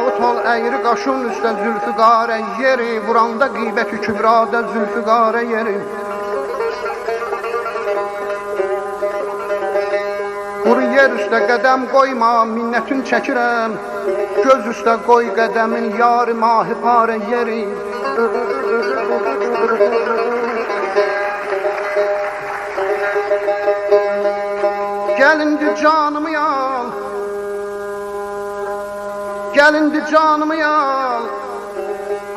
Davut ol əyri qaşın üstə zülfüqarə yeri, vuranda qeybət-i kübrada zülfüqarə yeri. Quru yer üstə qədəm qoyma, minnətin çəkirəm. Göz üstə qoy qədəmin, yar-ı mahi parə yeri. Gəlindi canımı yal, gəlindi canımı yal.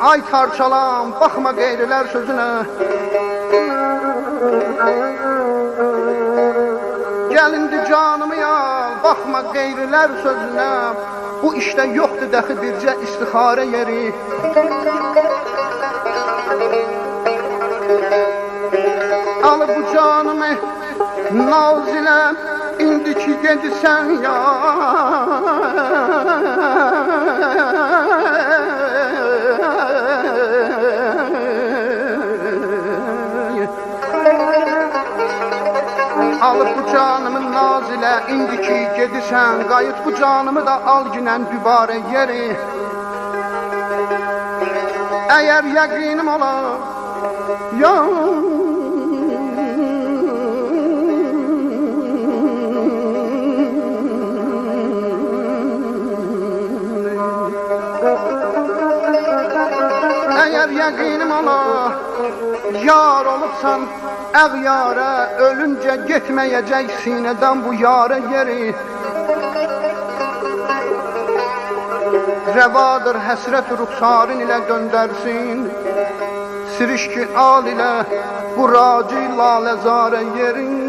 Ay tarçalam, baxma qeyrilər sözünə. Gəlindi canımı yal, baxma qeyrilər sözünə. Bu işdə yoxdur dəxi bircə istixarə yeri. Al bu canımı naz ilə, indiki gedirsən ya. Al bu canımı naz ilə, indiki gedirsən, qayıt bu canımı da al ginən dübarə yeri. Əgər yəqinim ola, ya əgər yəqinim ola, yar olubsan əğyarə, ölüncə getməyəcək sinədən bu yarə yeri. Rəvadır həsrət ruxsarın ilə döndərsin, sirişki al ilə bu raci laləzarə yerin.